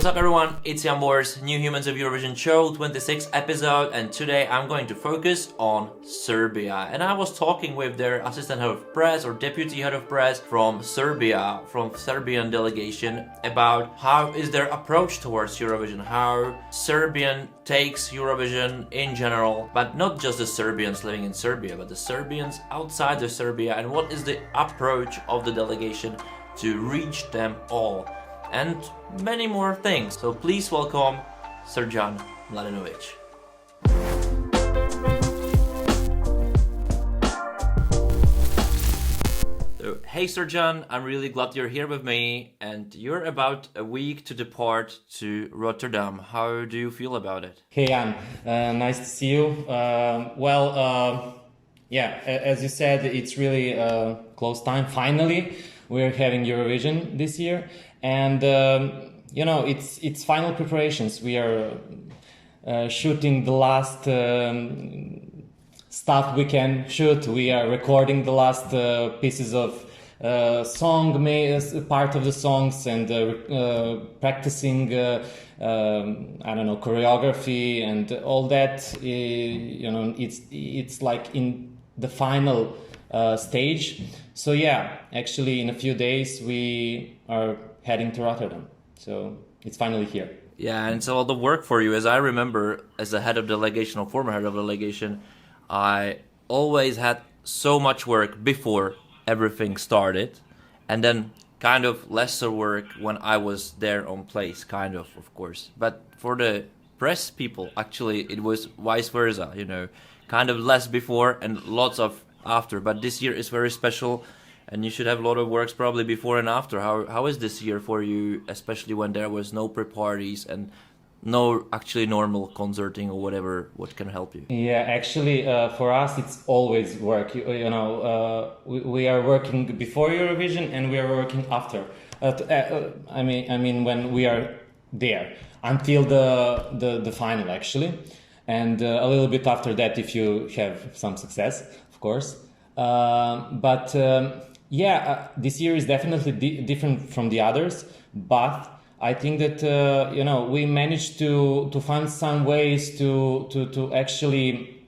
What's up everyone, it's Jan Bors, New Humans of Eurovision Show, 26th episode, and today I'm going to focus on Serbia. And I was talking with their assistant head of press or deputy head of press from Serbia, from Serbian delegation, about how is their approach towards Eurovision, how Serbian takes Eurovision in general, but not just the Serbians living in Serbia, but the Serbians outside of Serbia, and what is the approach of the delegation to reach them all. And many more things. So please welcome Srđan Mladenović. So, hey Srđan, I'm really glad you're here with me, and you're about a week to depart to Rotterdam. How do you feel about it? Hey Jan, nice to see you. As you said, it's really close time. Finally, we're having Eurovision this year. And it's final preparations. We are shooting the last stuff we can shoot. We are recording the last pieces of part of the songs, and practicing choreography and all that. It's like in the final stage. So yeah, actually in a few days we are heading to Rotterdam. So it's finally here. Yeah, and it's a lot of work for you. As I remember, as the head of delegation or former head of delegation, I always had so much work before everything started, and then kind of lesser work when I was there on place, of course. But for the press people, actually, it was vice versa, kind of less before and lots of after. But this year is very special. And you should have a lot of works probably before and after. How is this year for you, especially when there was no pre-parties and no actually normal concerting or whatever? What can help you? Yeah, actually, for us it's always work. We are working before Eurovision and we are working after. I mean when we are there until the final actually, and a little bit after that if you have some success, of course. This year is definitely different from the others, but I think that we managed to find some ways to actually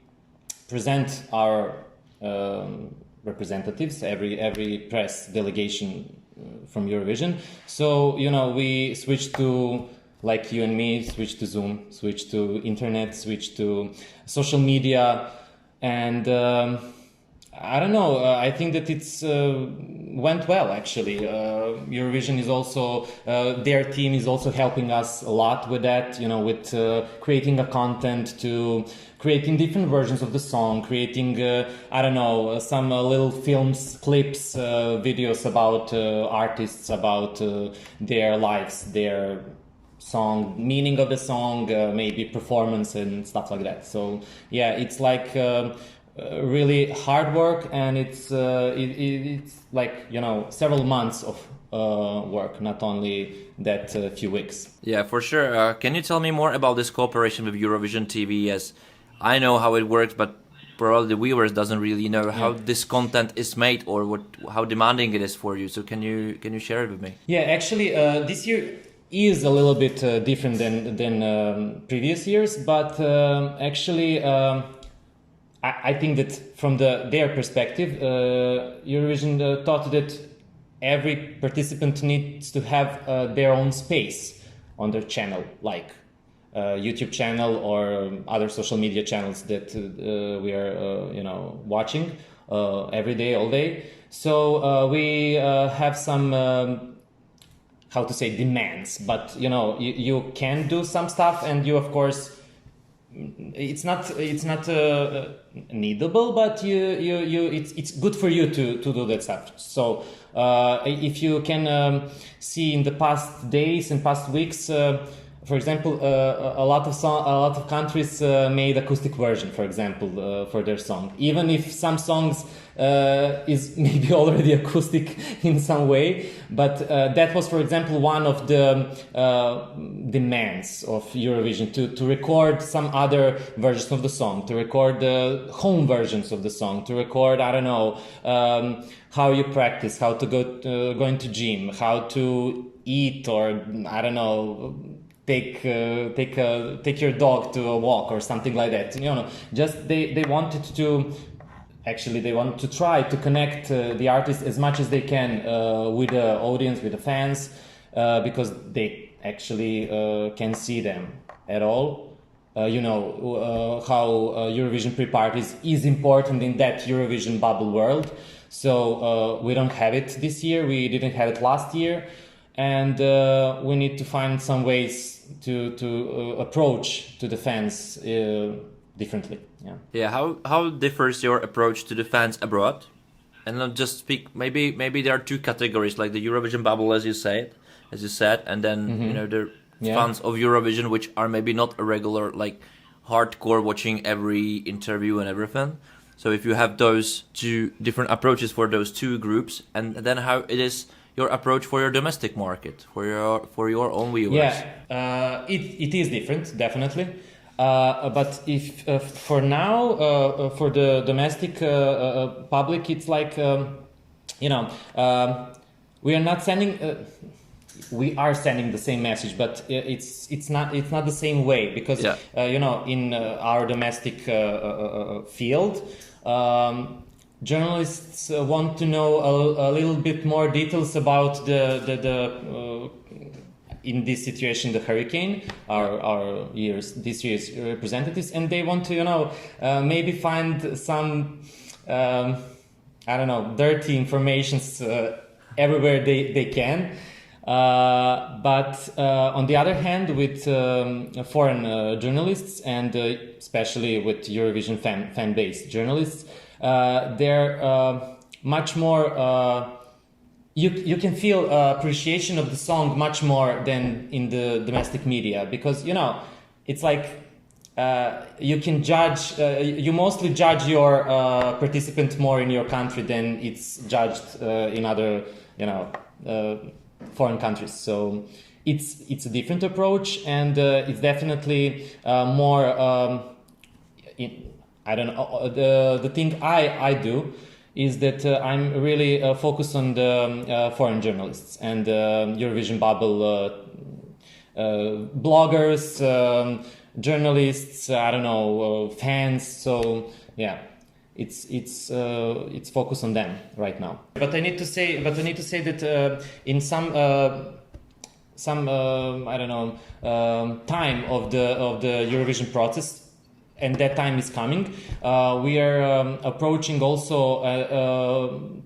present our representatives, every press delegation from Eurovision. So we switched to, like you and me, switched to Zoom, switched to internet, switched to social media, and I don't know. I think that it's went well actually. Eurovision is also their team is also helping us a lot with that. With creating a content, to creating different versions of the song, creating some little films, clips, videos about artists, about their lives, their song, meaning of the song, maybe performance and stuff like that. So yeah, it's like. Really hard work, and it's like several months of work, not only that few weeks. Yeah, for sure. Can you tell me more about this cooperation with Eurovision TV? As I know how it works, but probably the viewers doesn't really know how this content is made or how demanding it is for you. So can you share it with me? Yeah, actually, this year is a little bit different than previous years, but actually. I think that from their perspective, Eurovision thought that every participant needs to have their own space on their channel, like YouTube channel or other social media channels that we are, watching every day, all day. So we have some, demands, but you can do some stuff, and you of course. It's not needable, but it's good for you to do that stuff. So if you can see in the past days and past weeks, for example, a lot of countries made acoustic version, for example, for their song. Even if some songs is maybe already acoustic in some way, but that was, for example, one of the demands of Eurovision to record some other versions of the song, to record the home versions of the song, to record how you practice, how to go into gym, how to eat, or I don't know, take your dog to a walk or something like that. You know, just they wanted to. Actually, they want to try to connect the artists as much as they can with the audience, with the fans, because they actually can see them at all. You know how Eurovision pre-parties is important in that Eurovision bubble world. So we don't have it this year. We didn't have it last year, and we need to find some ways to approach to the fans differently. Yeah. Yeah. How differs your approach to the fans abroad? And not just speak. Maybe there are two categories, like the Eurovision bubble, as you said, and then you know the fans of Eurovision, which are maybe not a regular, like hardcore watching every interview and everything. So if you have those two different approaches for those two groups, and then how it is your approach for your domestic market, for your own viewers. Yeah, it is different, definitely. But if for now, for the domestic public, it's like you know, we are not sending. We are sending the same message, but it's not the same way, because you know, in our domestic field, journalists want to know a little bit more details about the in this situation, the hurricane, this year's representatives, and they want to, you know, maybe find some I don't know, dirty informations everywhere they can. But on the other hand, with foreign journalists, and especially with Eurovision fan-based journalists, they're much more. You can feel appreciation of the song much more than in the domestic media, because you know it's like you can judge. You mostly judge your participant more in your country than it's judged in other, you know, foreign countries. So it's a different approach, and it's definitely more. I don't know. The thing I do is that I'm really focused on the foreign journalists and Eurovision bubble bloggers, journalists. I don't know, fans. So yeah. It's focused on them right now. But I need to say that in some I don't know time of the Eurovision process, and that time is coming. We are approaching also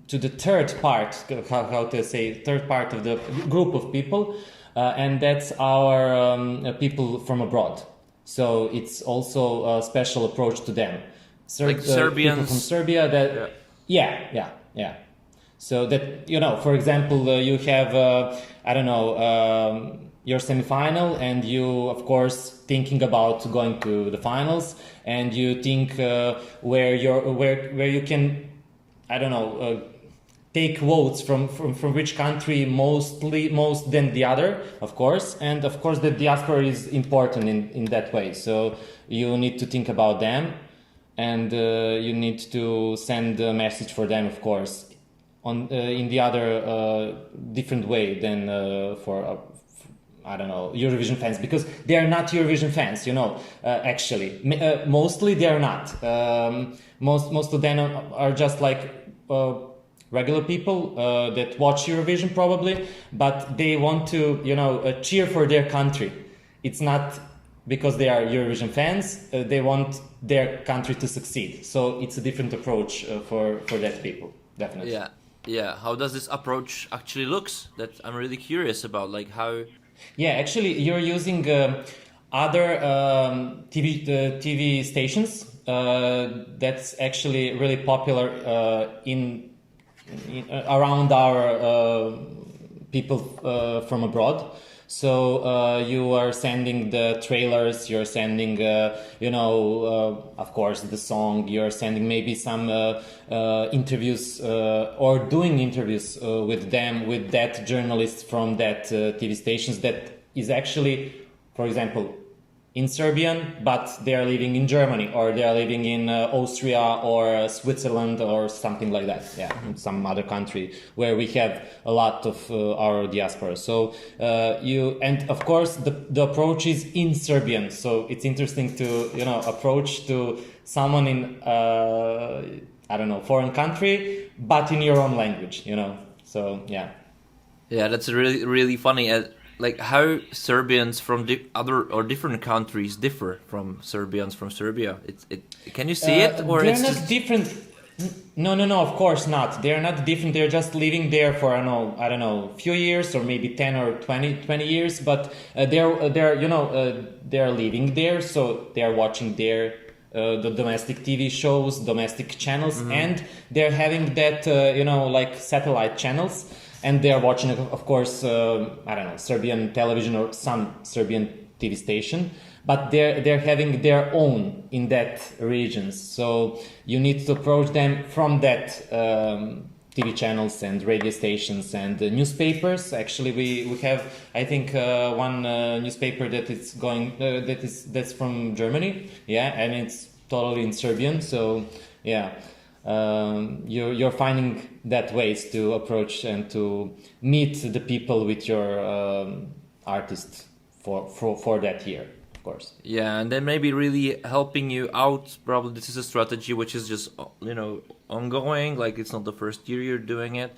to the third part. How to say, third part of the group of people, and that's our people from abroad. So it's also a special approach to them. Like Serbians, people from Serbia. That yeah. So that, you know, for example, you have I don't know, your semifinal, and you of course thinking about going to the finals, and you think where you can, I don't know, take votes from which country most than the other, of course, and of course the diaspora is important in that way. So you need to think about them. And you need to send a message for them, of course, in the other different way than for I don't know, Eurovision fans, because they are not Eurovision fans, you know. Actually, mostly they are not. Most of them are just like regular people that watch Eurovision probably, but they want to, you know, cheer for their country. It's not because they are Eurovision fans, they want their country to succeed. So it's a different approach for that people, definitely. Yeah. How does this approach actually looks? That I'm really curious about, like how. Yeah, actually, you're using other TV stations. That's actually really popular in around our people from abroad. So you are sending the trailers, you're sending, you know, of course, the song, you're sending maybe some interviews or doing interviews with them, with that journalist from that TV stations that is actually, for example, in Serbian, but they are living in Germany, or they are living in Austria or Switzerland or something like that. Yeah, in some other country where we have a lot of our diaspora. So and of course the approach is in Serbian. So it's interesting to approach to someone in I don't know, foreign country, but in your own language. So yeah. Yeah, that's really really funny. Like how Serbians from other or different countries differ from Serbians from Serbia. Can you see it, or they're it's not just different? No, of course not. They're not different. They're just living there for I don't know, few years or maybe 10 or 20 years. But they're living there, so they're watching their the domestic TV shows, domestic channels, and they're having that like satellite channels. And they are watching, of course, I don't know, Serbian television or some Serbian TV station, but they're having their own in that regions. So you need to approach them from that TV channels and radio stations and newspapers. Actually, we have, I think, one newspaper that is going that's from Germany, yeah, and it's totally in Serbian. So yeah. You're finding that ways to approach and to meet the people with your artist for that year, of course. Yeah, and then maybe really helping you out. Probably this is a strategy which is just ongoing. Like it's not the first year you're doing it,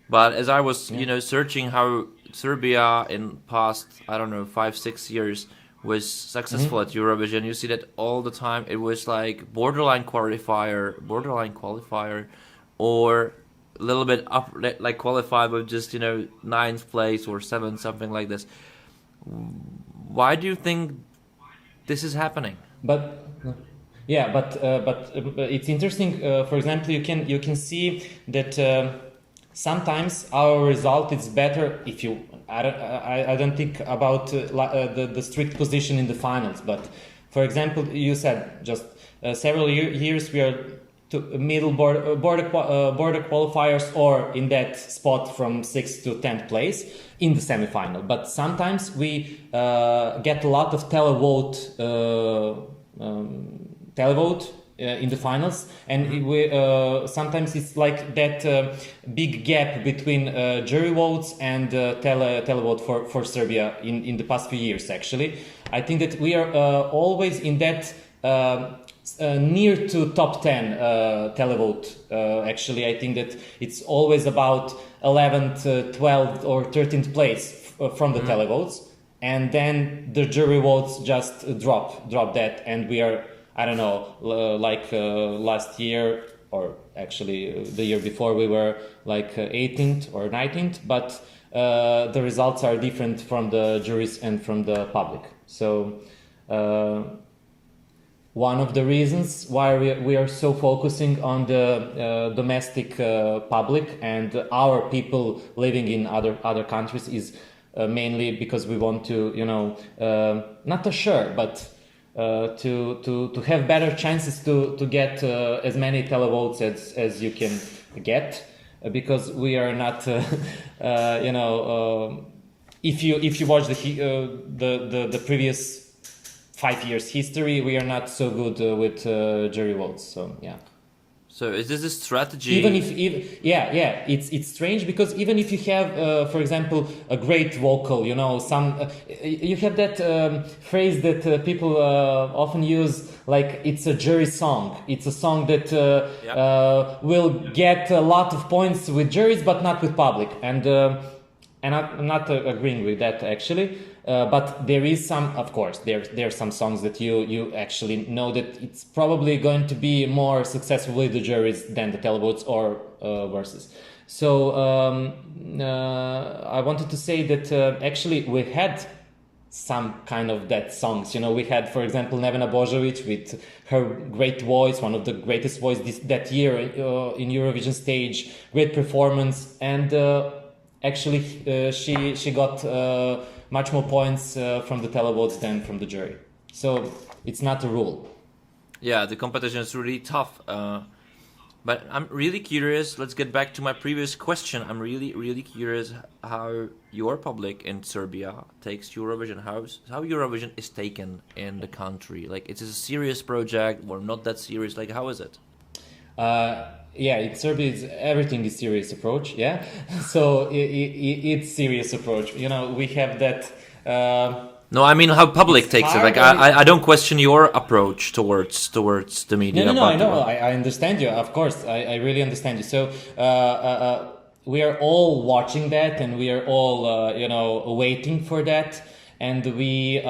but as I was searching how Serbia in past 5-6 years was successful at Eurovision, you see that all the time it was like borderline qualifier, or a little bit up, like qualified with just 9th place or 7th, something like this. Why do you think this is happening? But it's interesting. For example, you can see that sometimes our result is better if you. I don't think about the strict position in the finals, but for example, you said just several years we are to middle border qualifiers or in that spot from 6th to 10th place in the semifinal. But sometimes we get a lot of televote in the finals, and we sometimes it's like that big gap between jury votes and televote for Serbia in the past few years. Actually, I think that we are always in that near to top 10 televote. Actually, I think that it's always about 11th, 12th or 13th place from the televotes, and then the jury votes just drop that, and we are, I don't know, like last year, or actually the year before, we were like 18th or 19th, but the results are different from the juries and from the public. So one of the reasons why we are so focusing on the domestic public and our people living in other countries is mainly because we want to, not assure, but to have better chances to get as many televotes as you can get, because we are not if you watch the previous 5 years history, we are not so good with jury votes. So yeah. So is this a strategy? Even if it's strange, because even if you have, for example, a great vocal, you have that phrase that people often use, like it's a jury song. It's a song that will get a lot of points with juries, but not with public. And I'm not agreeing with that actually. But there is some, of course, there are some songs that you actually know that it's probably going to be more successful with the juries than the televotes or versus. So I wanted to say that actually we had some kind of that songs. We had, for example, Nevena Božović with her great voice, one of the greatest voices that year in Eurovision stage, great performance, and actually she got much more points from the televotes than from the jury. So it's not a rule. Yeah, the competition is really tough. But I'm really curious. Let's get back to my previous question. I'm really curious how your public in Serbia takes Eurovision. How Eurovision is taken in the country. Like, it's a serious project or not that serious? Like, how is it? Yeah, in Serbia, everything is serious approach. Yeah, so it's serious approach. You know, we have that. No, I mean how public takes it. Like, I don't question your approach towards the media. No, I know. I understand you. Of course, I really understand you. So we are all watching that, and we are all waiting for that, and we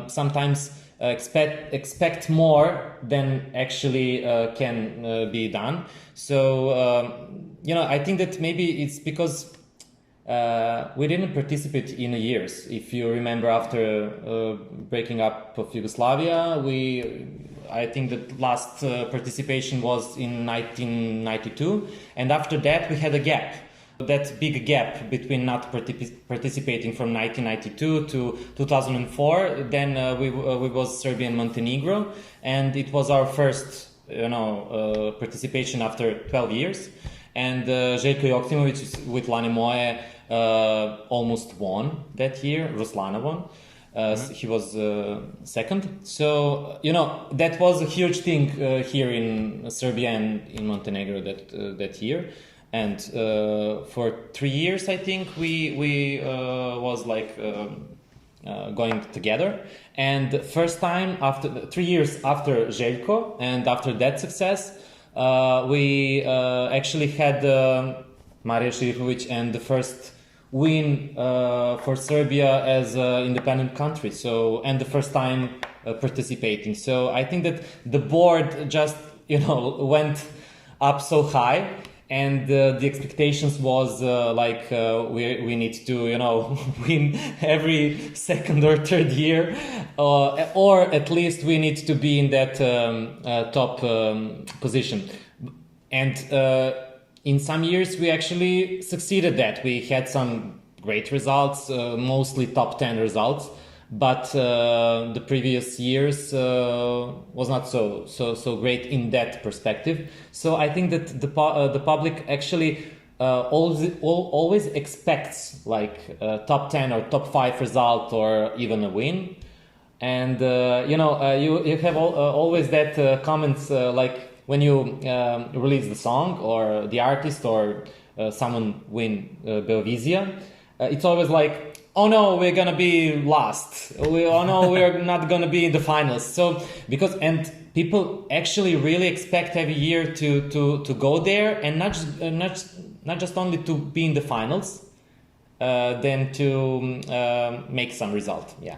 sometimes expect more than actually can be done. So I think that maybe it's because we didn't participate in years. If you remember, after breaking up of Yugoslavia, I think that last participation was in 1992, and after that we had a gap. That big gap between not participating from 1992 to 2004. Then we was Serbia and Montenegro, and it was our first participation after 12 years. And Željko Joksimović with Lane Moje almost won that year. Ruslana won. He was second. So that was a huge thing here in Serbia and in Montenegro that year. And for 3 years, I think we was like going together. And the first time after 3 years after Željko and after that success, we actually had Marija Šerifović and the first win for Serbia as an independent country. So, and the first time participating. So I think that the board just went up so high. And the expectations was we need to win every second or third year, or at least we need to be in that top position. And in some years we actually succeeded that. We had some great results, mostly top 10 results. But the previous years was not so great in that perspective. So I think that the public actually always expects like a top 10 or top 5 result or even a win. And you have always that comments like when you release the song or the artist or someone win Beovizija, it's always like, oh no, we're gonna be last. Oh no, we're not gonna be in the finals. So and people actually really expect every year to go there, and not just only to be in the finals, then to make some result. Yeah.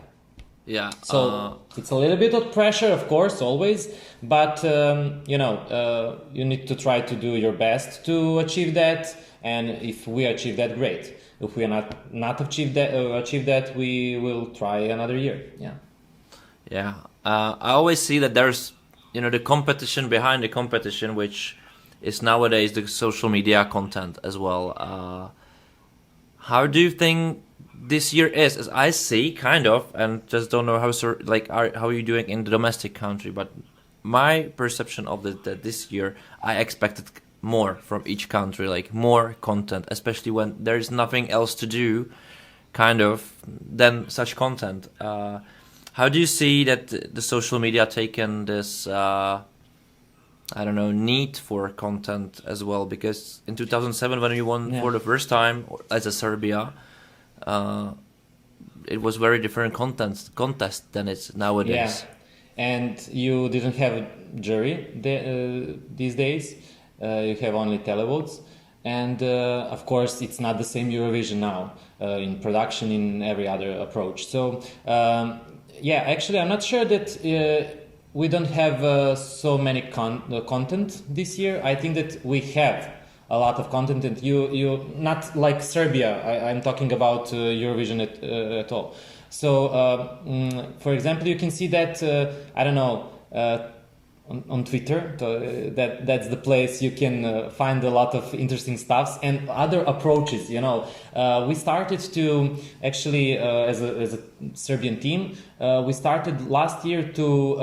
Yeah. So it's a little bit of pressure, of course, always, but you need to try to do your best to achieve that. And if we achieve that, great. If we are not achieve that, we will try another year. Yeah. Yeah. I always see that there's the competition behind the competition, which is nowadays the social media content as well. How do you think this year is? As I see, kind of, and just don't know how are you doing in the domestic country. But my perception of that this year, I expected more from each country, like more content, especially when there's nothing else to do, kind of, than such content. How do you see that the social media taken this, need for content as well? Because in 2007, when we won for the first time as a Serbia, it was very different contest than it's nowadays. Yeah, and you didn't have a jury these days. You have only televotes, and of course it's not the same Eurovision now in production, in every other approach. So actually I'm not sure that we don't have so many content this year. I think that we have a lot of content, and you not like Serbia. I'm talking about Eurovision at all. So for example, you can see that on Twitter. So that's the place you can find a lot of interesting stuffs and other approaches. We started to actually as a Serbian team. We started last year to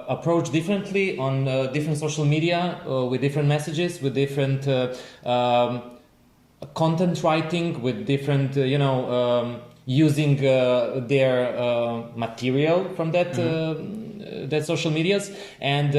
approach differently on different social media with different messages, with different content writing, with different using their material from that. That social medias, and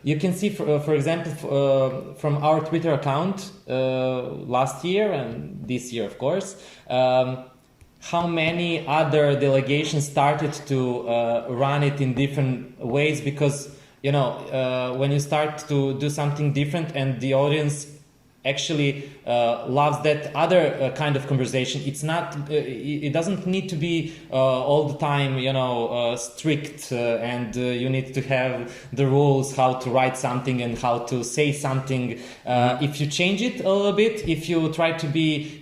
you can see, for example, from our Twitter account last year and this year, of course, how many other delegations started to run it in different ways, because when you start to do something different and the audience actually loves that other kind of conversation. It's not. It doesn't need to be all the time, strict, and you need to have the rules how to write something and how to say something. If you change it a little bit, if you try to be,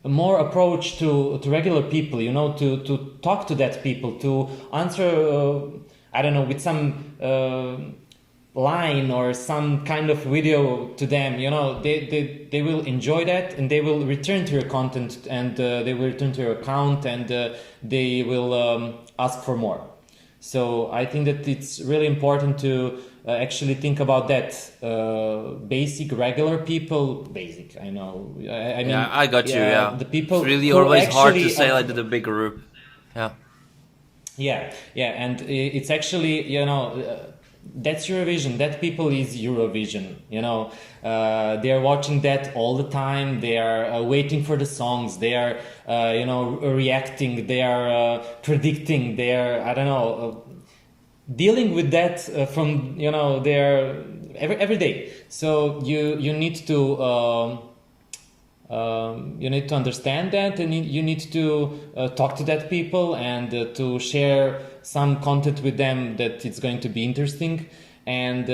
more approach to regular people, to talk to that people, to answer, I don't know, with some line or some kind of video to them, they will enjoy that, and they will return to your content, and they will return to your account, and they will ask for more. So I think that it's really important to actually think about that. Basic, regular people, basic, I know. I mean, I got you, yeah. The people it's really always hard to say like the big group. Yeah, and it's actually, that's Eurovision. That people is Eurovision. They are watching that all the time. They are waiting for the songs. They are, reacting. They are predicting. They are, I don't know, dealing with that from their every day. So you need to. You need to understand that, and you need to talk to that people and to share some content with them that it's going to be interesting. And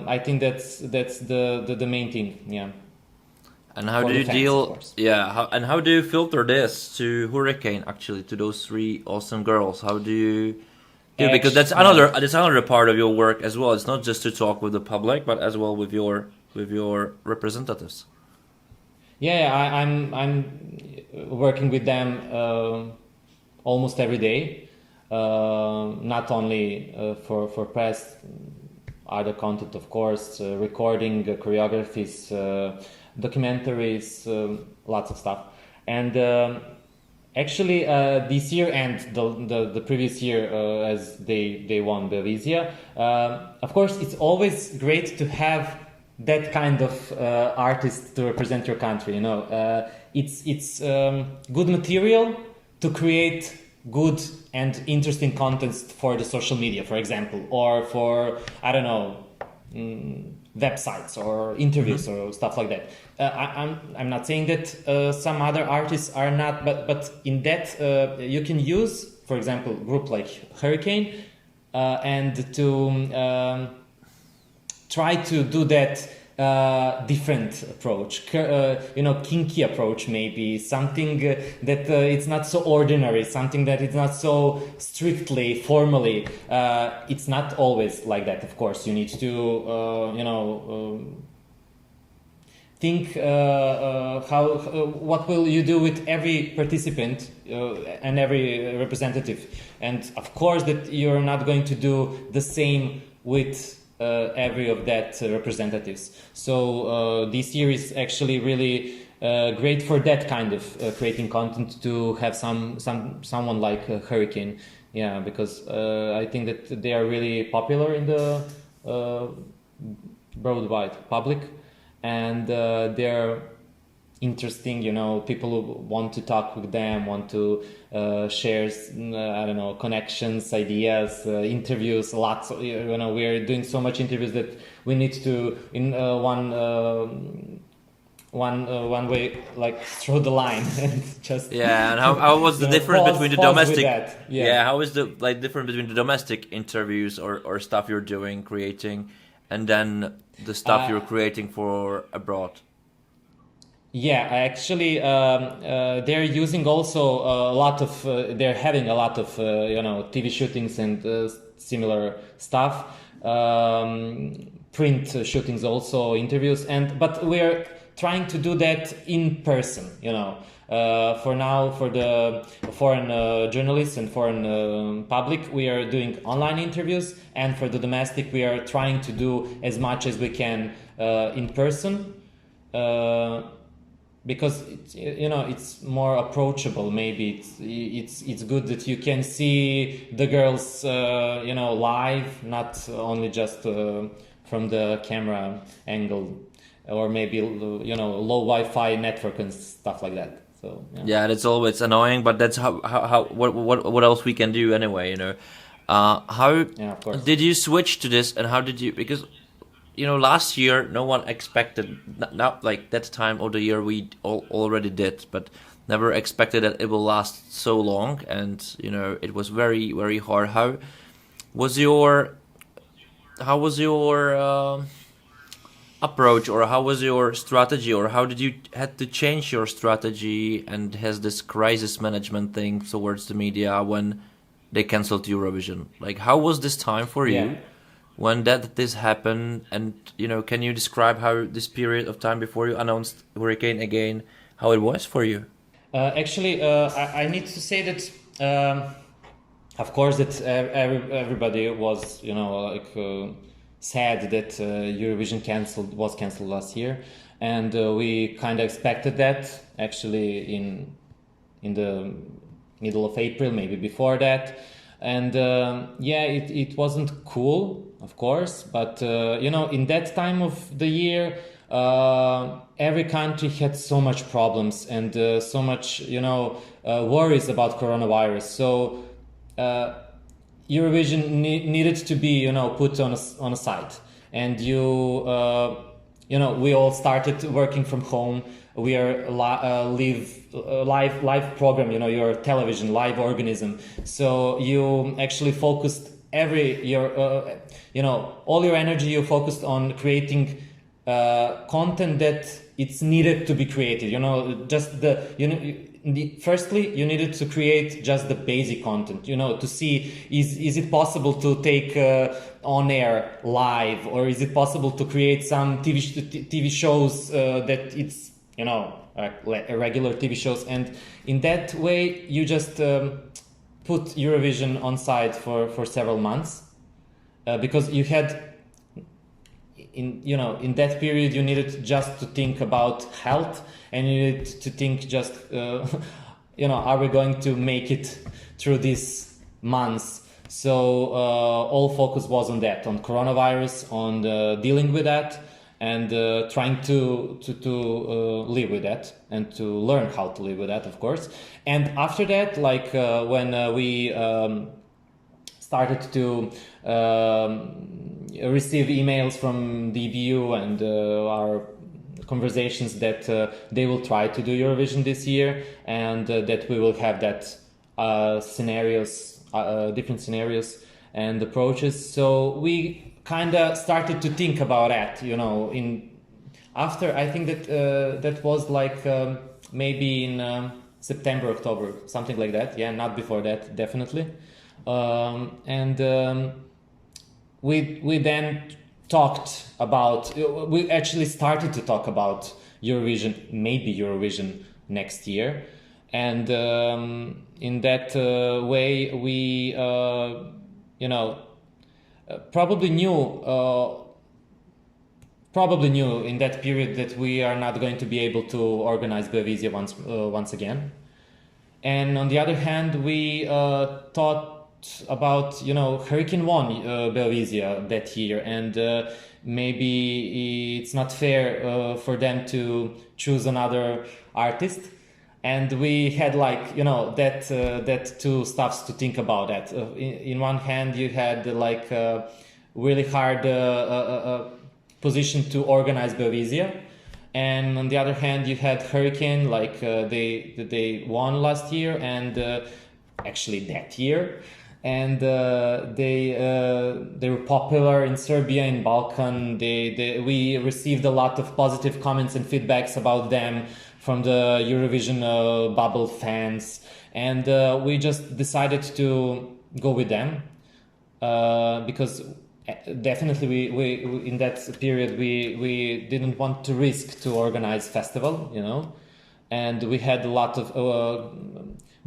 I think that's the main thing. Yeah. And how do you deal? Yeah. How do you filter this to Hurricane? Actually, to those three awesome girls. How do you do? Because that's another part of your work as well. It's not just to talk with the public, but as well with your representatives. Yeah, I'm working with them almost every day. Not only for press, other content, of course, recording, choreographies, documentaries, lots of stuff. And actually, this year and the previous year, as they won the Vizia, of course, it's always great to have that kind of artist to represent your country. It's good material to create good and interesting contents for the social media, for example, or for, I don't know, websites or interviews or stuff like that. I'm not saying that some other artists are not, but in that you can use, for example, a group like Hurricane, and to try to do that different approach, kinky approach, maybe something that it's not so ordinary, something that it's not so strictly, formally. It's not always like that, of course. You need to, think what will you do with every participant and every representative, and of course that you're not going to do the same with every of that representatives. So this year is actually really great for that kind of creating content, to have someone like Hurricane, because I think that they are really popular in the worldwide public, and they're interesting. People who want to talk with them, want to share, I don't know, connections, ideas, interviews, lots. We're doing so much interviews that we need to, in one way, like throw the line and just. Yeah, and how was the difference between the domestic? Yeah, how is the difference between the domestic interviews or stuff you're doing, creating, and then the stuff you're creating for abroad? Yeah, actually, they're using also a lot of. They're having a lot of TV shootings and similar stuff. print shootings, also interviews, but we're trying to do that in person, you know. For now, for the foreign journalists and foreign public, we are doing online interviews, and for the domestic, we are trying to do as much as we can in person, because it's more approachable. Maybe it's good that you can see the girls live, not only just from the camera angle, or maybe low Wi-Fi network and stuff like that. So yeah, that's always annoying, but that's what else we can do anyway, you know. How of course. did you switch to this, and how did you, because last year no one expected, not like that time of the year we already did, but never expected that it will last so long, and it was very, very hard. How was your approach, or how was your strategy, or how did you had to change your strategy, and has this crisis management thing towards the media when they canceled Eurovision? Like, how was this time for you when this happened? And can you describe how this period of time before you announced Hurricane again, how it was for you? Actually, I need to say that of course that everybody was sad that Eurovision was cancelled last year, and we kind of expected that actually in the middle of April, maybe before that, and it wasn't cool, of course, but in that time of the year, every country had so much problems and so much worries about coronavirus, so Eurovision needed to be put on a side, and we all started working from home. We are live program, you're a television live organism, so you actually focused all your energy you focused on creating content that it's needed to be created, firstly, you needed to create just the basic content, to see is it possible to take on air live, or is it possible to create some TV shows that it's regular TV shows, and in that way you just put Eurovision on side for several months, because you had in that period you needed just to think about health, and you needed to think just are we going to make it through these months? So all focus was on that, on coronavirus, on dealing with that, and trying to live with that, and to learn how to live with that, of course. And after that, like when we started to receive emails from DBU and our conversations that they will try to do Eurovision this year, and that we will have that different scenarios and approaches. So we kind of started to think about that, after, I think that that was like maybe in September, October, something like that. Yeah, not before that, definitely. We then talked about, we actually started to talk about Eurovision, maybe Eurovision next year. And in that way, we, probably knew in that period that we are not going to be able to organize Beovizia once again. And on the other hand, we thought about Hurricane won Beovizia that year, and maybe it's not fair for them to choose another artist, and we had that two stuffs to think about. That in one hand you had really hard position to organize Beovizia, and on the other hand you had Hurricane, they won last year, and actually that year. And they were popular in Serbia, in Balkan. We received a lot of positive comments and feedbacks about them from the Eurovision bubble fans, and we just decided to go with them because definitely we in that period we didn't want to risk to organize festival, you know, and we had a lot of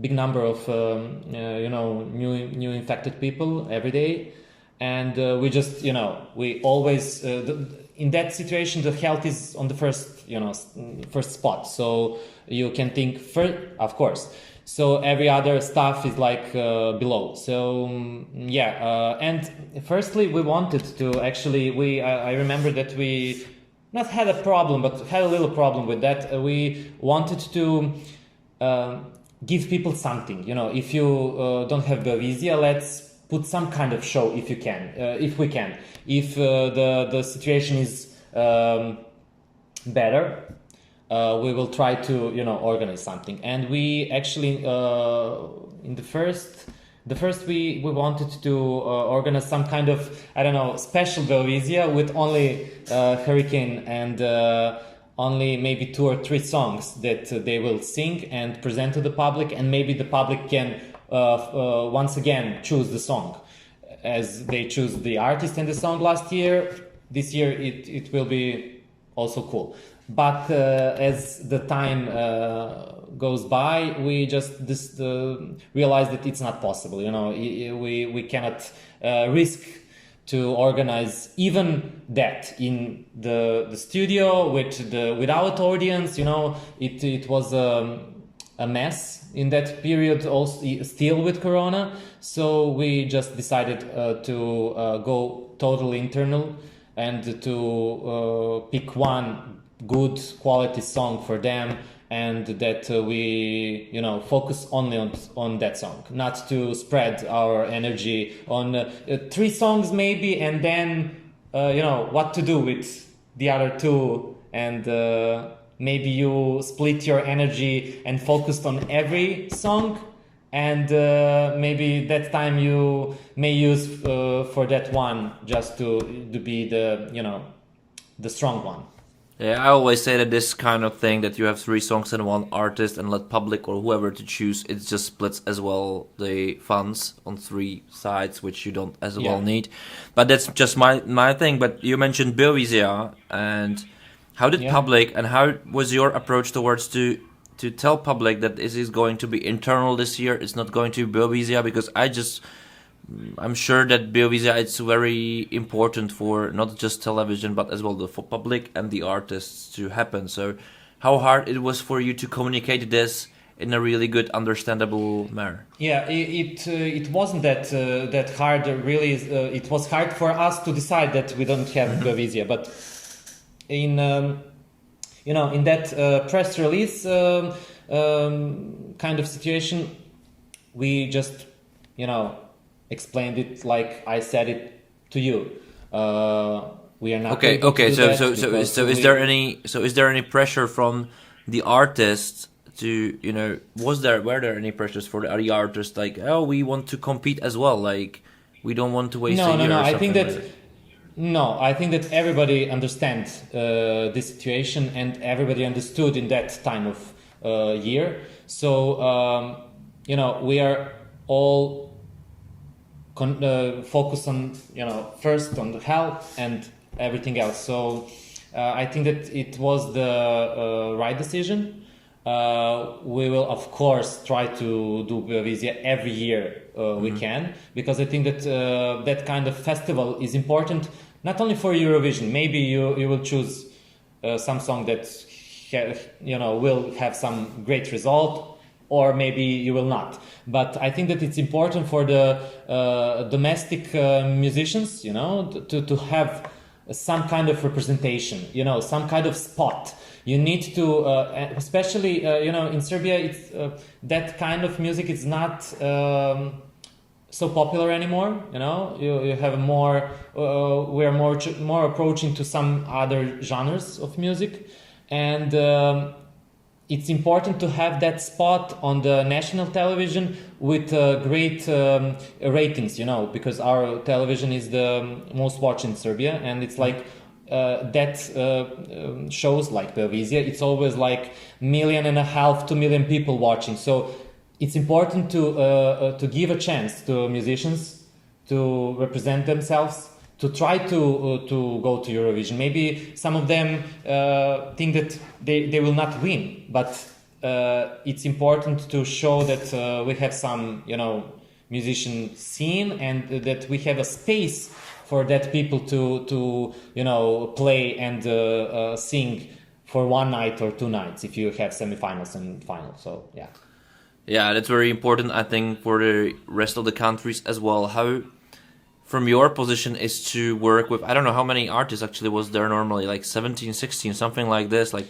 big number of new infected people every day, and we just, you know, we always in that situation the health is on the first spot, so you can think first, of course. So every other stuff is like below. So and firstly we wanted to actually I remember that we not had a problem, but had a little problem with that. We wanted to give people something. You know, if you don't have Belvisia, let's put some kind of show if you can, if we can. If the situation is better, we will try to, you know, organize something. And we actually in the first we wanted to organize some kind of, I don't know, special Belvisia with only Hurricane and only maybe 2 or 3 songs that they will sing and present to the public, and maybe the public can once again choose the song as they choose the artist and the song last year. This year it will be also cool. But as the time goes by, we just realize that it's not possible. You know, we cannot risk to organize even that in the studio without audience. You know, it was a mess in that period, also still with Corona. So we just decided to go totally internal and to pick one good quality song for them, and that we, you know, focus only on that song, not to spread our energy on 3 songs maybe, and then you know what to do with the other 2, and maybe you split your energy and focused on every song, and maybe that time you may use for that one just to be the, you know, the strong one. Yeah, I always say that this kind of thing, that you have 3 songs and 1 artist and let public or whoever to choose, it just splits as well the funds on 3 sides, which you don't as well need. But that's just my thing. But you mentioned Belvisia, and how did public, and how was your approach towards to tell public that this is going to be internal this year, it's not going to be Belvisia? Because I'm sure that Belvisia is very important for not just television, but as well for public and the artists to happen. So how hard it was for you to communicate this in a really good, understandable manner? Yeah, it wasn't that hard. Really, it was hard for us to decide that we don't have Belvisia. But in you know, in that press release kind of situation, we just, you know, explained it like I said it to you. We are not okay. So is there any pressure from the artists to, you know, were there any pressures for the artists, like, oh, we want to compete as well, like we don't want to waste a year? No. I think that everybody understands this situation, and everybody understood in that time of year. So you know, we are all focus on, you know, first on the health and everything else. So I think that it was the right decision. We will of course try to do Belvisia every year we can, because I think that that kind of festival is important not only for Eurovision. Maybe you will choose some song that you know will have some great result, or maybe you will not. But I think that it's important for the domestic musicians, you know, to have some kind of representation, you know, some kind of spot. You need to, especially, you know, in Serbia, it's that kind of music is not so popular anymore. You know, you have more, we're more approaching to some other genres of music, and it's important to have that spot on the national television with great ratings, you know, because our television is the most watched in Serbia, and it's like that shows like Belvisia, it's always like 1.5 million, 2 million people watching. So it's important to give a chance to musicians to represent themselves to try to go to Eurovision. Maybe some of them think that they will not win, but it's important to show that we have some, you know, musician scene, and that we have a space for that people to you know, play and sing for one night or 2 nights if you have semifinals and finals. So yeah. Yeah, that's very important, I think, for the rest of the countries as well. How, from your position, is to work with, I don't know how many artists actually was there normally, like 17, 16, something like this, like...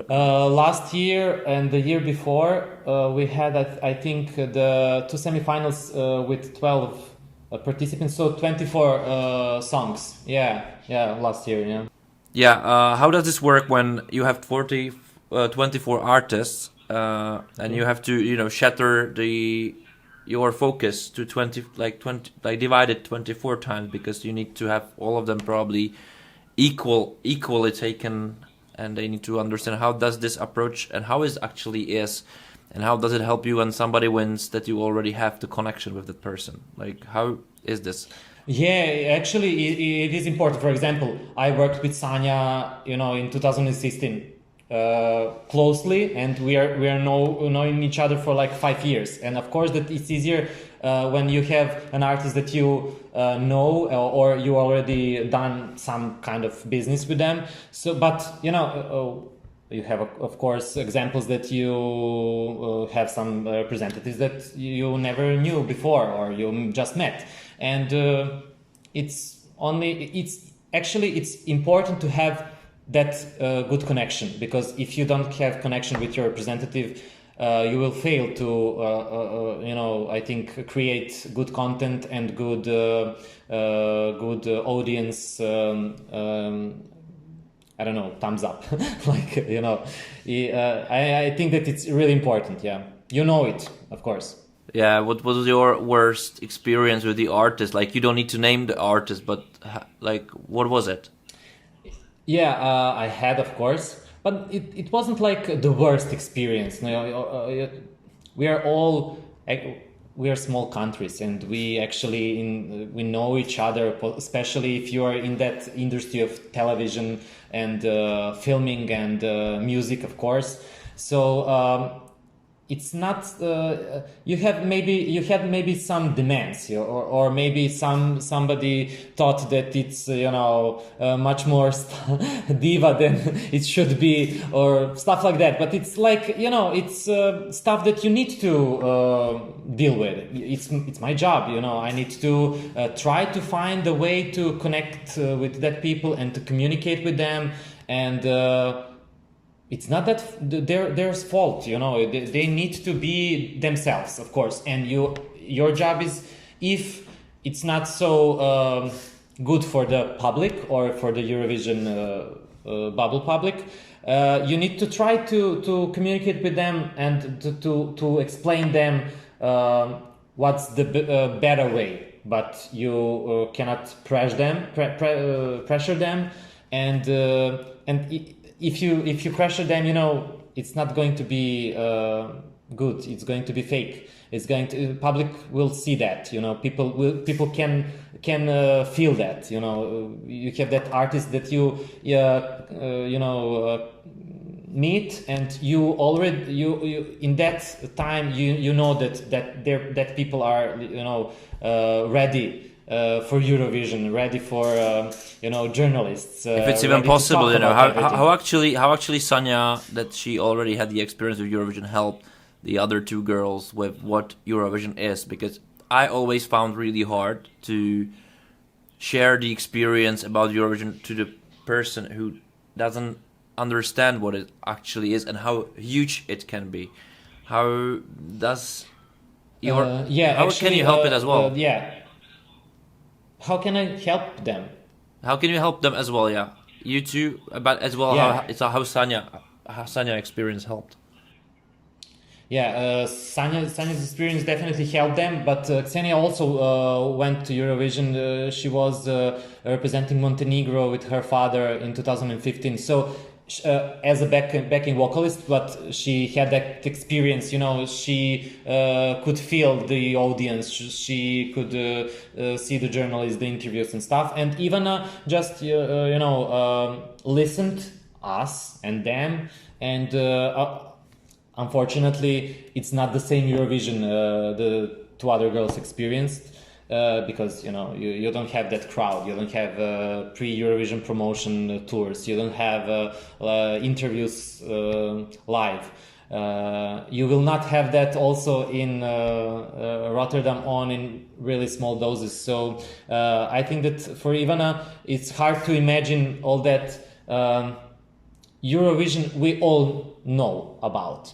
Last year and the year before, we had, I think, the 2 semifinals with 12 participants, so 24 songs. Yeah, last year, yeah. Yeah, how does this work when you have 24 artists and you have to, you know, shatter your focus to 20, like divide it 24 times, because you need to have all of them probably equally taken, and they need to understand how does this approach and how is actually is, and how does it help you when somebody wins that you already have the connection with that person. Like, how is this? Yeah, actually, it is important. For example, I worked with Sanja, you know, in 2016 closely, and we are knowing each other for like 5 years. And of course, that it's easier when you have an artist that you know, or you already done some kind of business with them. So, but you know. You have, of course, examples that you have some representatives that you never knew before or you just met. And it's important to have that good connection, because if you don't have connection with your representative, you will fail to, you know, I think, create good content and good audience. I don't know, thumbs up. Like, you know, I think that it's really important. Yeah, you know it, of course. Yeah, what was your worst experience with the artist? Like, you don't need to name the artist, but like, what was it? Yeah, I had, of course, but it wasn't like the worst experience. You know, we are small countries, and we actually we know each other, especially if you are in that industry of television and filming and music, of course. So it's not you had maybe some demands, or maybe somebody thought that it's, you know, much more diva than it should be, or stuff like that. But it's like, you know, it's stuff that you need to deal with. It's my job, you know. I need to try to find a way to connect with that people and to communicate with them, and it's not that their fault, you know. They need to be themselves, of course. And your job is, if it's not so good for the public or for the Eurovision bubble public, you need to try to communicate with them and to explain them what's the better way. But you cannot pressure them, and if you pressure them, you know, it's not going to be good. It's going to be fake. Public will see that, you know. People can feel that, you know. You have that artist that you meet, and you in that time you know that people are, you know, ready for Eurovision, ready for journalists. If it's even possible, you know, how actually Sanja, that she already had the experience of Eurovision, helped the other 2 girls with what Eurovision is, because I always found really hard to share the experience about Eurovision to the person who doesn't understand what it actually is and how huge it can be. How does can you help it as well? How can I help them? How can you help them as well? Yeah, you too, but as well, how Sanja experience helped. Yeah, Sanja's experience definitely helped them, but Ksenia also went to Eurovision. She was representing Montenegro with her father in 2015. So as a backing vocalist, but she had that experience. She could feel the audience. She could see the journalists, the interviews and stuff, and even just listened us and them. And unfortunately, it's not the same Eurovision the two other girls experienced. Because you don't have that crowd, you don't have pre-Eurovision promotion tours, you don't have interviews live. You will not have that also in Rotterdam in really small doses. So I think that for Ivana, it's hard to imagine all that Eurovision we all know about.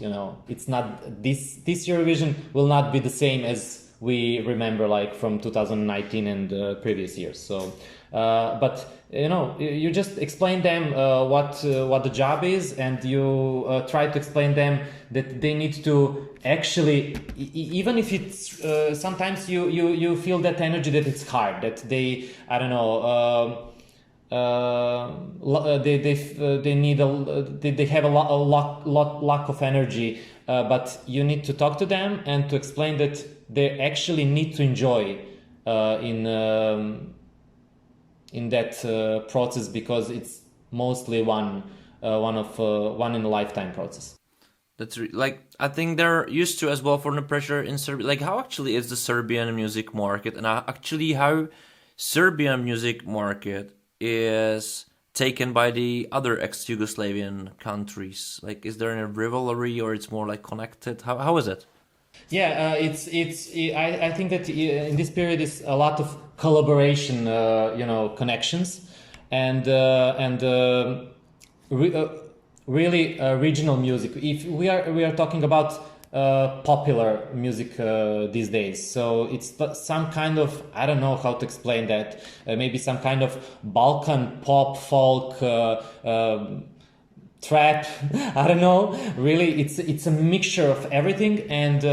It's not this Eurovision will not be the same as we remember, like from 2019 and previous years. So, but you just explain them what the job is, and you try to explain them that they need to actually, even if it's sometimes you feel that energy, that it's hard, that they, I don't know. They need they have a lack of energy, but you need to talk to them and to explain that they actually need to enjoy in that process, because it's mostly one in a lifetime process. That's I think they're used to as well for the pressure in Serbia. Like, how actually is the Serbian music market, and actually how Serbian music market is taken by the other ex-Yugoslavian countries? Like, is there a rivalry, or it's more like connected? How is it? Yeah, I think that in this period is a lot of collaboration, connections, and really regional music. If we are talking about popular music these days, so it's some kind of, I don't know how to explain that. Maybe some kind of Balkan pop, folk, trap. I don't know. Really, it's a mixture of everything, and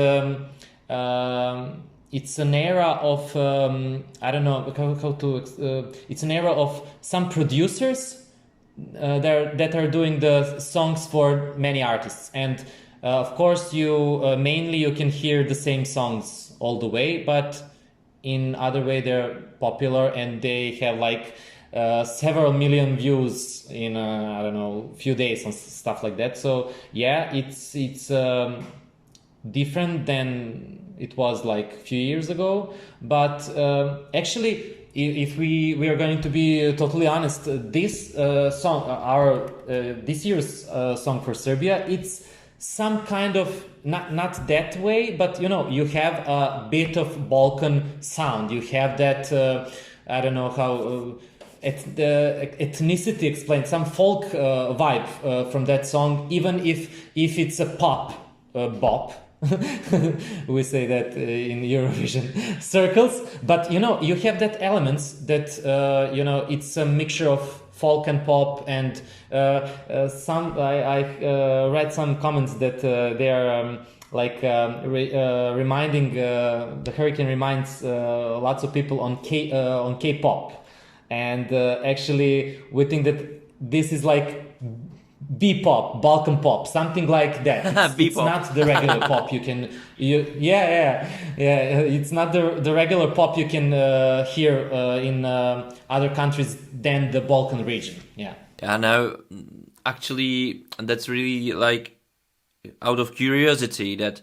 it's an era of I don't know how to. It's an era of some producers that are doing the songs for many artists, and of course you mainly you can hear the same songs all the way, but in other way they're popular and they have like several million views in I don't know, few days and stuff like that. So yeah, it's different than it was like a few years ago, but actually, if we are going to be totally honest, this song, our this year's song for Serbia, it's some kind of not that way, but you have a bit of Balkan sound. You have that I don't know how the ethnicity explained, some folk vibe from that song, even if it's a pop bop. We say that in Eurovision circles, but you have that elements that it's a mixture of folk and pop, and some I read some comments that they are reminding the hurricane reminds lots of people on K-pop, and actually we think that this is like B-pop, Balkan pop, something like that. It's not the regular pop you can. It's not the regular pop you can hear in other countries than the Balkan region. Yeah. Yeah. Now, actually, that's really like out of curiosity that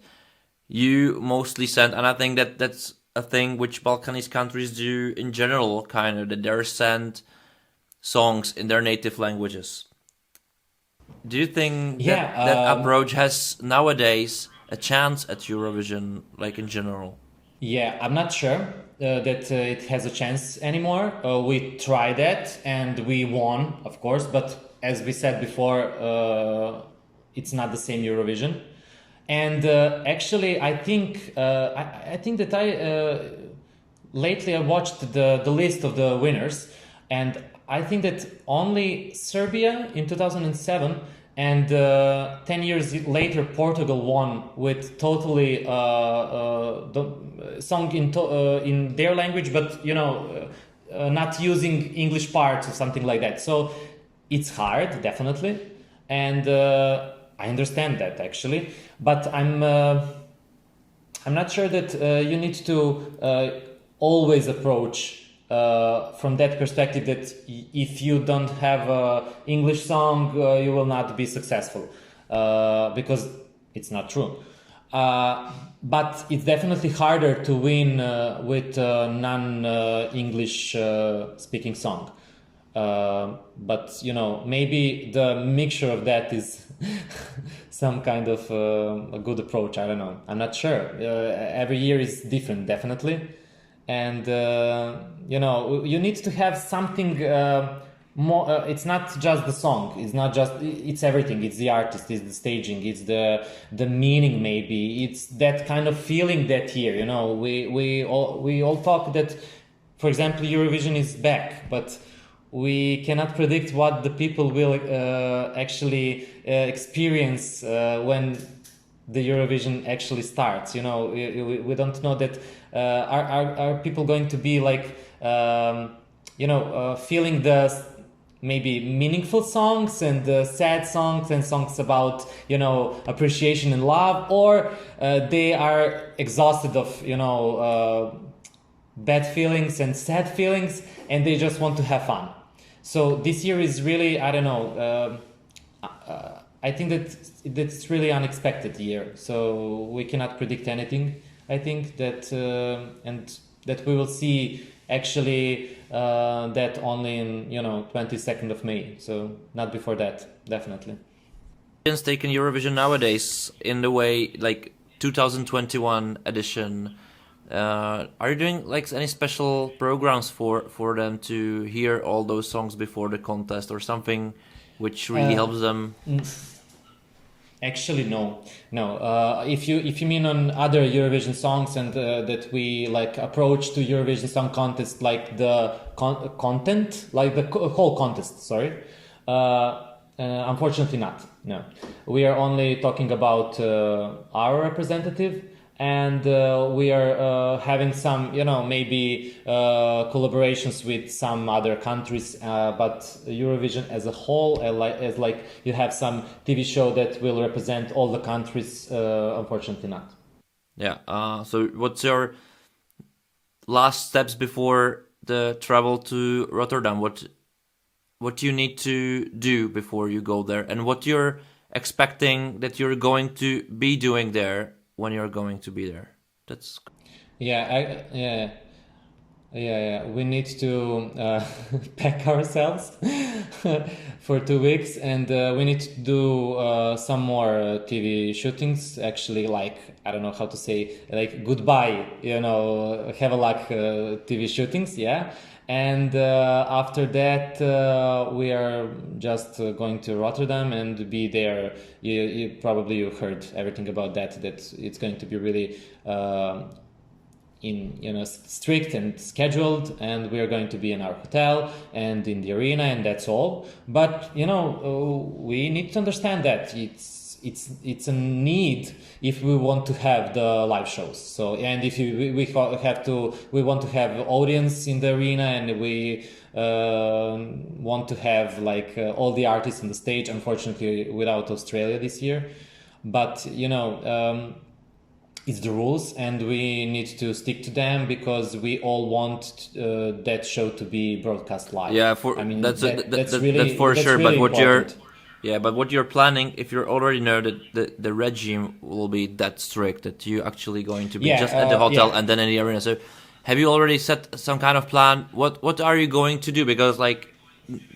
you mostly send, and I think that's a thing which Balkanese countries do in general, kind of, that they send songs in their native languages. Do you think that approach has nowadays a chance at Eurovision, like in general? Yeah, I'm not sure that it has a chance anymore. We tried that and we won, of course, but as we said before, it's not the same Eurovision. And actually, I think that lately I watched the list of the winners, and I think that only Serbia in 2007 and 10 years later Portugal won with totally the song in their language, but not using English parts or something like that. So it's hard, definitely, and I understand that actually, but I'm not sure that you need to always approach from that perspective that if you don't have a English song, you will not be successful, because it's not true. But it's definitely harder to win with a non-English speaking song. But you know, maybe the mixture of that is some kind of a good approach. I don't know. I'm not sure. Every year is different, definitely, and you know, you need to have something more. It's not just the song. It's not just. It's everything. It's the artist. It's the staging. It's the meaning. Maybe it's that kind of feeling that year. You know, we all talk that, for example, Eurovision is back, but we cannot predict what the people will actually experience when the Eurovision actually starts. You know, we don't know that are people going to be like you know, feeling the maybe meaningful songs and sad songs and songs about, you know, appreciation and love, or they are exhausted of, you know, bad feelings and sad feelings, and they just want to have fun. So this year is really, I don't know, I think that it's really unexpected year. So we cannot predict anything. I think that, and that we will see actually that only in, you know, 22nd of May. So not before that, definitely. Taking Eurovision nowadays in the way like 2021 edition. Are you doing like any special programs for them to hear all those songs before the contest or something which really helps them? Actually, no. If you mean on other Eurovision songs and that we like approach to Eurovision Song Contest like the content, like the whole contest. Sorry, unfortunately not. No, we are only talking about our representative. And we are having some, you know, maybe collaborations with some other countries, but Eurovision as a whole, as like you have some TV show that will represent all the countries, unfortunately not. Yeah. So what's your last steps before the travel to Rotterdam? What do you need to do before you go there, and what you're expecting that you're going to be doing there when you're going to be there? That's yeah. We need to pack ourselves for 2 weeks, and we need to do some more TV shootings. Actually, like, I don't know how to say, like goodbye, you know, have a luck TV shootings, yeah. And after that, we are just going to Rotterdam and be there. You probably heard everything about that. That it's going to be really strict and scheduled, and we are going to be in our hotel and in the arena, and that's all. But you know, we need to understand that it's a need if we want to have the live shows. So, and if we want to have audience in the arena, and we want to have like all the artists on the stage. Unfortunately, without Australia this year, but you know, it's the rules, and we need to stick to them because we all want that show to be broadcast live. Yeah, that's for sure. But what you're planning, if you already know that the regime will be that strict that you actually going to be just at the hotel and then in the arena. So have you already set some kind of plan? What are you going to do? Because like,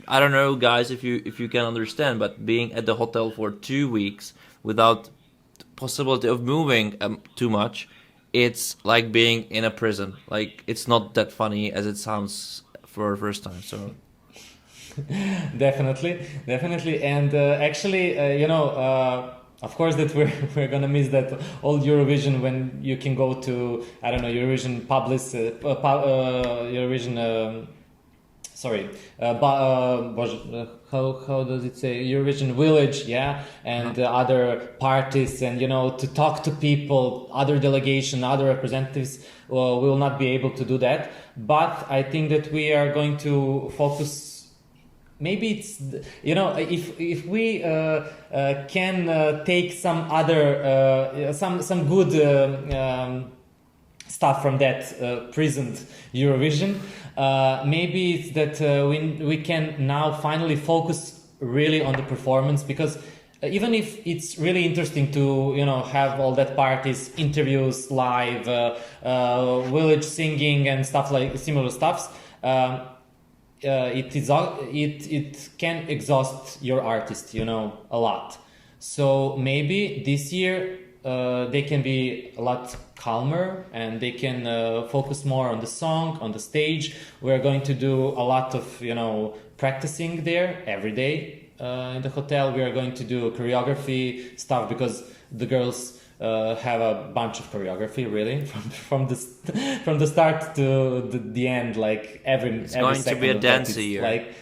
I don't know, guys, if you can understand, but being at the hotel for 2 weeks without possibility of moving too much, it's like being in a prison. Like, it's not that funny as it sounds for a first time. So definitely, and actually, you know, of course that we're gonna miss that old Eurovision when you can go to, I don't know, Eurovision Eurovision. How does it say? Eurovision Village, yeah, and other parties, and you know, to talk to people, other delegation, other representatives. We will not be able to do that, but I think that we are going to focus maybe it's, you know, if we can take some other some good stuff from that present Eurovision, maybe it's that we can now finally focus really on the performance, because even if it's really interesting to, you know, have all that parties, interviews, live, village singing and stuff like similar stuffs, it can exhaust your artist, you know, a lot. So maybe this year they can be a lot calmer and they can focus more on the song, on the stage. We're going to do a lot of, you know, practicing there every day. In the hotel, we are going to do choreography stuff, because the girls have a bunch of choreography, really, from the start to the end, like every going second to be a of that, dance year. like,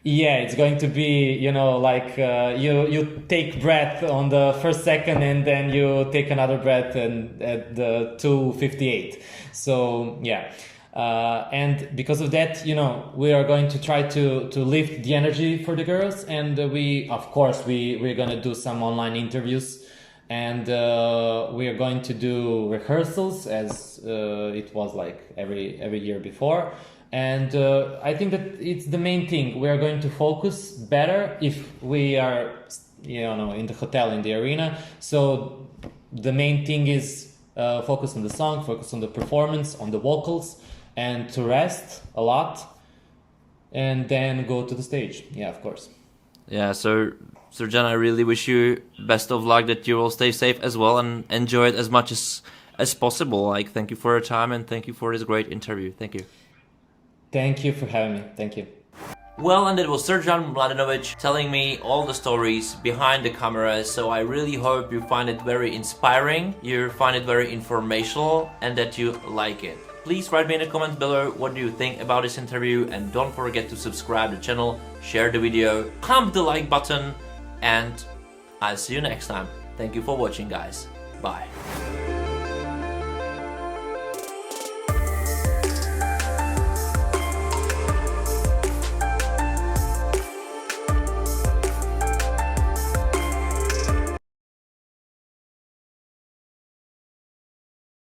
yeah, it's going to be, you know, like you take breath on the first second and then you take another breath and at the 2:58. So yeah. And because of that, you know, we are going to try to lift the energy for the girls, and we're going to do some online interviews, and we are going to do rehearsals as it was like every year before. And I think that it's the main thing. We are going to focus better if we are, you know, in the hotel, in the arena. So the main thing is focus on the song, focus on the performance, on the vocals, and to rest a lot, and then go to the stage. Yeah, of course. Yeah, so Srdjan, I really wish you best of luck, that you will stay safe as well and enjoy it as much as possible. Like, thank you for your time and thank you for this great interview. Thank you. Thank you for having me. Thank you. Well, and it was Srđan Mladenović telling me all the stories behind the camera, so I really hope you find it very inspiring, you find it very informational, and that you like it. Please write me in the comments below what do you think about this interview, and don't forget to subscribe to the channel, share the video, pump the like button, and I'll see you next time. Thank you for watching, guys. Bye.